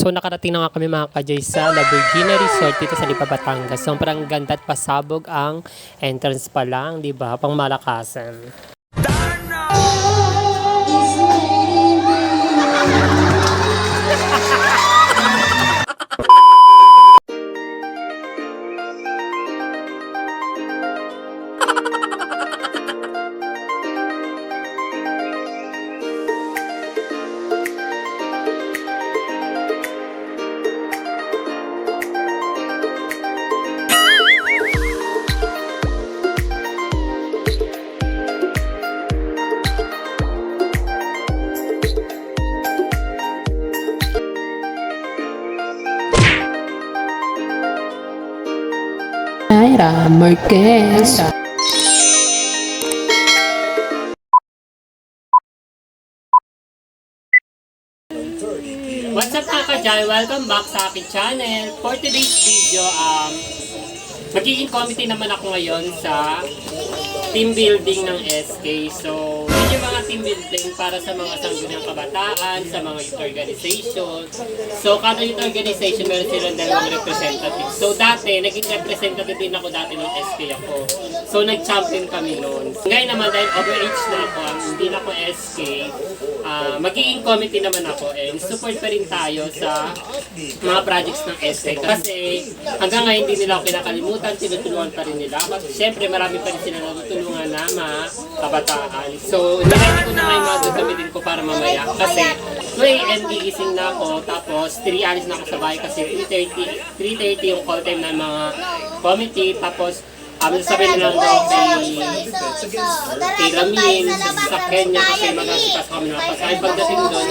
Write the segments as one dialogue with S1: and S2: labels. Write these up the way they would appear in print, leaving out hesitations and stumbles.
S1: So nakarating na nga kami mga ka-Joy sa La Virginia Resort dito sa Lipa, Batangas. Sobrang ganda at pasabog ang entrance pa lang, di ba? Pang malakasan.
S2: Ira Marquez.
S1: What's up mga ka-Joy? Welcome back sa aking channel. For today's video, magiging committee naman ako ngayon sa team building ng SK. So, yun yung mga team building para sa mga sangguniang kabataan, sa mga youth organization. So, kada youth organization, meron silang dalawang representative. So, dati, naging representative din ako dati ng SK ako. So, nag-champion kami noon. Ngayon naman, dahil overage na ako, hindi na ako SK, magiging committee naman ako and support pa rin tayo sa mga projects ng SK. Kasi, hanggang ngayon, hindi nila ako kinakalimutan, tinutulungan pa rin nila. Kasi, syempre, marami pa rin sila natutulungan na mga kabataan. So, nilagay ko na nga yung mga gagamitin ko para mamaya. Kasi, ND gising na ako, tapos 3 alis na ako sa bahay kasi 3:30 yung call time ng mga committee. Tapos, sabihin na lang daw kay Ramin, sa Kenya kasi mag-asipas kami na kapag pagdating doon,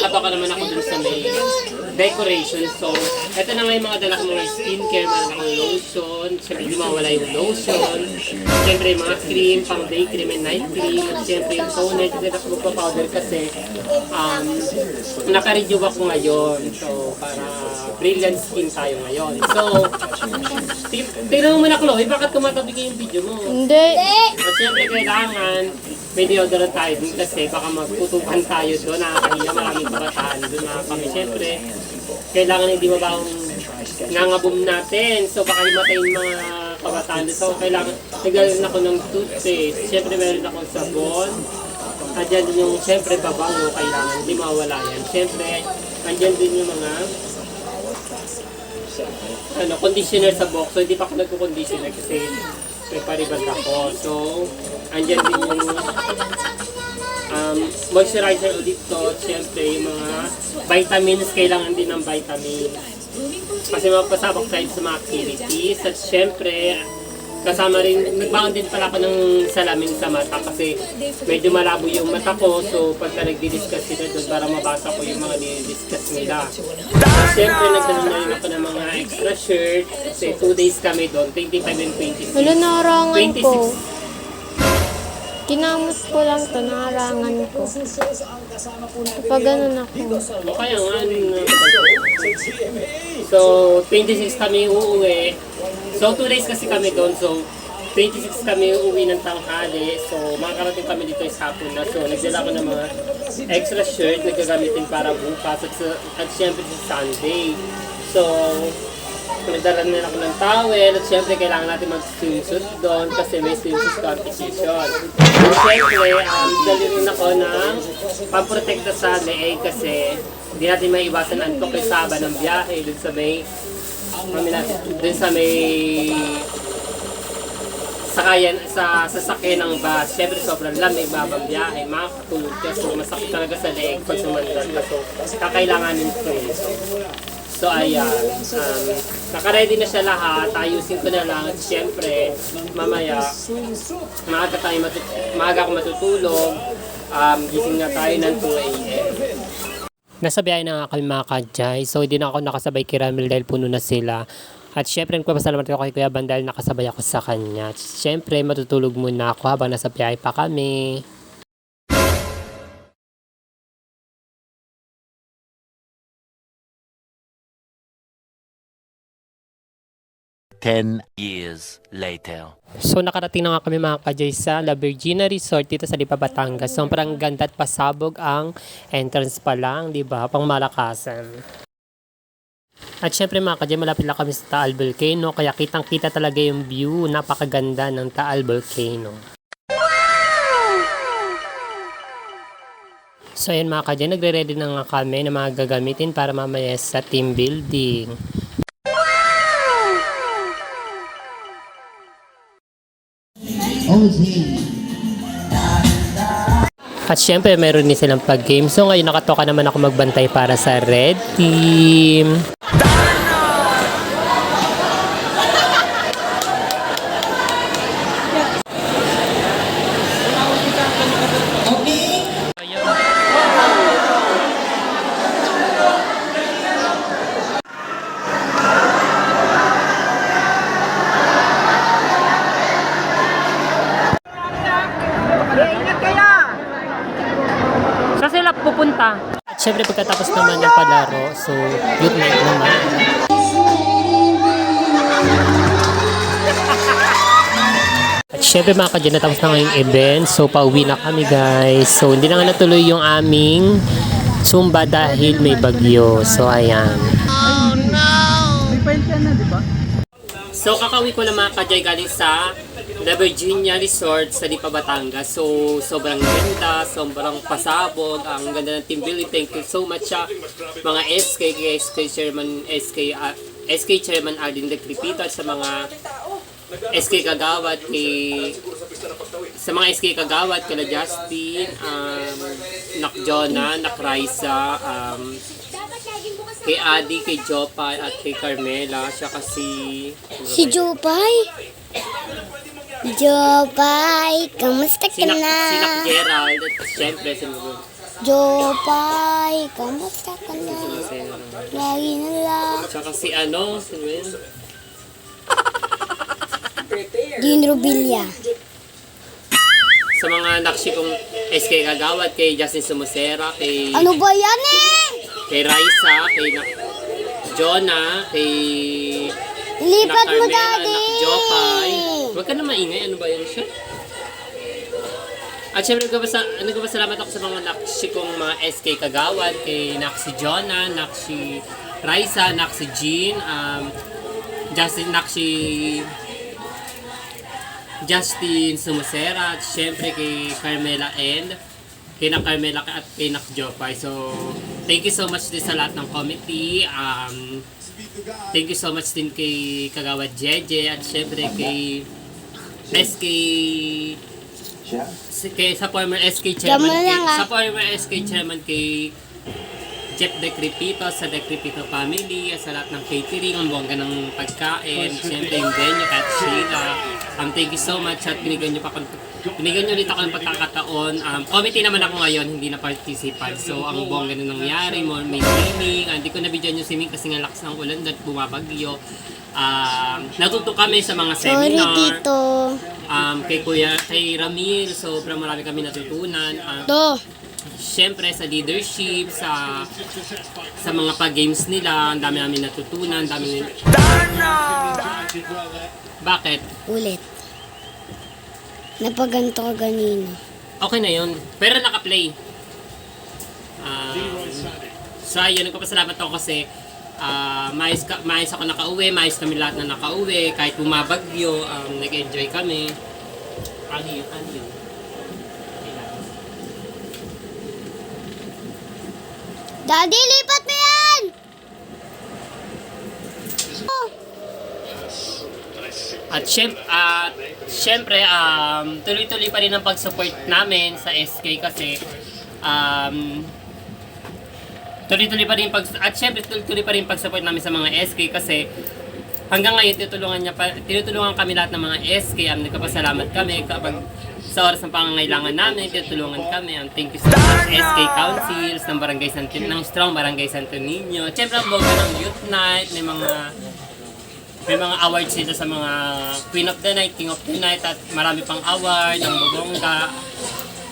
S1: nakatoka naman ako dun sa may decoration. So, ito na nga yung mga dala ko mga skincare, mga nakang lotion. Siyempre, hindi mawala yung lotion. Siyempre, yung mga cream, pang day cream and night cream. At siyempre, yung toner, kasi ako magpa-powder kasi naka-review ako ngayon. So, para brilliant skin tayo ngayon. So, tignan mo muna, Chloe, bakit kumatabi ka yung video mo?
S2: Hindi.
S1: At siyempre, kailangan may deodorant tayo dun kasi baka magputukan tayo doon. Nakakahiya, maraming kabataan doon na kami. Siyempre, kailangan hindi mabawang nangabom natin. So, baka himatayin mga kabataan doon. So, kailangan, naglalagyan ako ng toothpaste. Siyempre, meron akong sabon. Andyan din yung, siyempre, babango. Kailangan, hindi mawala yan. Siyempre, andyan din yung mga conditioner sa box. So, hindi pa ako nagko-conditioner kasi may paribag ako. So, andyan din yung moisturizer ulit to. Siyempre, yung mga vitamins, kailangan din ng vitamins. Kasi mapasabak tayo sa mga activities. At siyempre, kasama rin, nagbaon din pala ako ng salamin sa mata kasi medyo malabo yung mata ko. So, pagka nagdi-discuss sila doon para mabasa ko yung mga di-discuss nila. Siyempre, nagdala na rin ako ng mga extra shirt. Kasi 2 days kami doon, 25 and 26.
S2: Wala, narangan
S1: 26.
S2: ko. Kinamos ko lang to, narangan ko. Kapag ganun ako.
S1: O kaya nga, so, 26 kami uuwi. So, 2 days kasi kami doon. So, 26 kami uuwi ng tanghali. So, makakarating kami dito is hapon na. So, nagdala ko ng mga extra shirt na gagamitin para bukas at syempre sa Sunday. So, nagdala na ako ng towel at syempre kailangan natin mag-swimsuit doon kasi may swimsuit competition. So, syempre, dali rin ako ng pamprotekta sa leeg kasi hindi natin maiwasan ang tukisaba ng biyahe doon sa may sakayan sa sasakyan ng bus. Siyempre sobrang lamig, babang biyahe, makakatulog ka. So masakit talaga sa leeg pag sumandag ka. So kakailanganin ko eh. So ayan, nakaready na siya lahat. Ayusin ko na lang. At siyempre, mamaya, maaga ako matutulog. Gising na tayo ng 2 a.m. Nasa biyahe na nga kami mga ka-Joy. So hindi na ako nakasabay kay Ramil dahil puno na sila. At syempre nagpapasalamat ako kay Kuya Ban dahil nakasabay ako sa kanya. At syempre matutulog muna ako habang nasa biyahe pa kami.
S3: 10 years later.
S1: So nakarating na nga kami mga ka-Joy sa La Virginia Resort dito sa Lipa, Batangas. Sobrang ganda at pasabog ang entrance pa lang, di ba? Pang malakasan. At syempre mga ka-Joy, malapit lang kami sa Taal Volcano, kaya kitang-kita talaga yung view. Napakaganda ng Taal Volcano. So ayun mga ka-Joy, nagre-ready na nga kami na mga gagamitin para mamaya sa team building. At syempre, meron din silang pag-game. So ngayon nakatoka naman ako magbantay para sa red team. Saan sila pupunta? At syempre pagkatapos naman ng palaro, so youth night naman. At syempre mga ka-Joy, natapos na ngayong event, so pauwi na kami guys. So hindi na nga natuloy yung aming Zumba dahil may bagyo. So ayan. So kakauwi ko lang mga ka-Joy galing sa La Virginia Resort sa Lipa, Batangas. So sobrang ganda, sobrang pasabog, ang ganda ng team building. Thank you so much sa mga SK Chairman Alden De Crepito at sa mga SK Kagawad sa mga SK Kagawad kila Justin, Nak Jonah, Nak Raisa, kay Adi, kay Jopay at kay Carmela, siya kasi
S2: Si Jopay? Jopay, kamusta ka na?
S1: si Nak Gerald at syempre si
S2: Jopay, kamusta ka na? Lagi na lang.
S1: siya kasi ano, sino yun?
S2: Dean Rubilla.
S1: Sa mga nakshi kong SK Kagawad, kay Justin Sumusera, kay
S2: Ano ba yan
S1: kay Raisa, kay Jonah, kay
S2: Lipat mo,
S1: Carmela,
S2: Daddy!
S1: Jopay. Huwag ka na maingay, ano ba yun siya? At syempre, nagpapasalamat ako sa mga nakshi kong mga SK Kagawad, kay Naksi Jonah, Naksi Raisa, Naksi Jean, Justin Sumusera, at syempre kay Carmela and kay na Carmela at kay Nak Jopay. So, thank you so much din sa lahat ng committee. Thank you so much din kay Kagawad Jeje at syempre kay SK sa former SK Chairman sa former SK Chairman kay Jeff De Crepito, sa De Crepito family, sa lahat ng catering, ang bongga ng pagkain, siyempre yung venue, at Sheila. Thank you so much at binigyan nyo ulit ako ng pagkakataon. Committee naman ako ngayon, hindi na participant. So, ang bongga na nangyari, may swimming. Hindi ko na-video yung swimming kasi nga lakas ng ulan at bumabagyo. Natuto kami sa mga seminar.
S2: Sorry, Tito.
S1: Kay Ramil, sobrang marami kami natutunan. Siyempre sa leadership, sa mga pag-games nila, ang dami namin natutunan, Bakit?
S2: Ulit. Napaganto ka ganina.
S1: Okay na yun. Pero naka-play. So ayun, nagpapasalamat ako kasi maayos ako nakauwi, maayos kami lahat na nakauwi, kahit bumabagyo, nag-enjoy kami. Ano yun?
S2: Daddy, lipat mo yan!
S1: At syempre, tuloy-tuloy pa rin ang pag-support namin sa SK kasi tuloy-tuloy pa rin tuloy-tuloy pa rin pag-support namin sa mga SK kasi hanggang ngayon tinutulungan kami lahat ng mga SK. Nagpapasalamat kami kapag sa oras ng pangangailangan namin, tinutulungan kami. Thank you so much SK Councils ng Strong Barangay Santo Niño. Syempre ang bongga ng Youth Night, may mga awards sila sa mga Queen of the Night, King of the Night, at marami pang award, ang bobongga.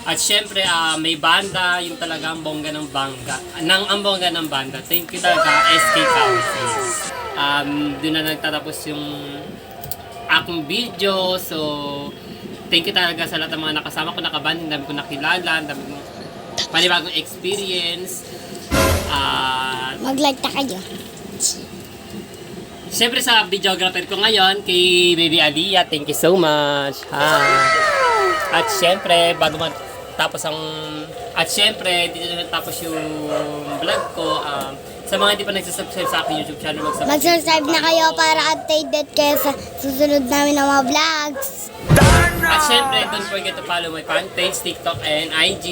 S1: At syempre, may banda, yung talaga ang bongga ng bangga. Ang bongga ng banda. Thank you talaga, SK County. Doon na nagtatapos yung aking video. So, thank you talaga sa lahat ng mga nakasama ko, nakabanding, dami ko nakilala, dami ko panibagong experience.
S2: Mag-like na kayo.
S1: Siyempre sa videographer ko ngayon, kay Baby Aliyah, thank you so much. At siyempre, bago matapos at siyempre, dito na natapos yung vlog ko. Sa mga hindi pa nagsasubscribe sa aking YouTube channel,
S2: Mag-subscribe na kayo para updated kayo sa susunod namin ng mga vlogs.
S1: At syempre, don't forget to follow my fan page, TikTok, and IG.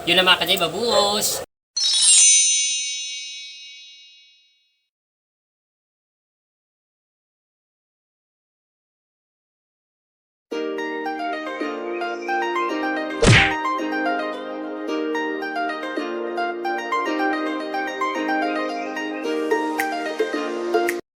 S1: Yun na mga kajay, babuos!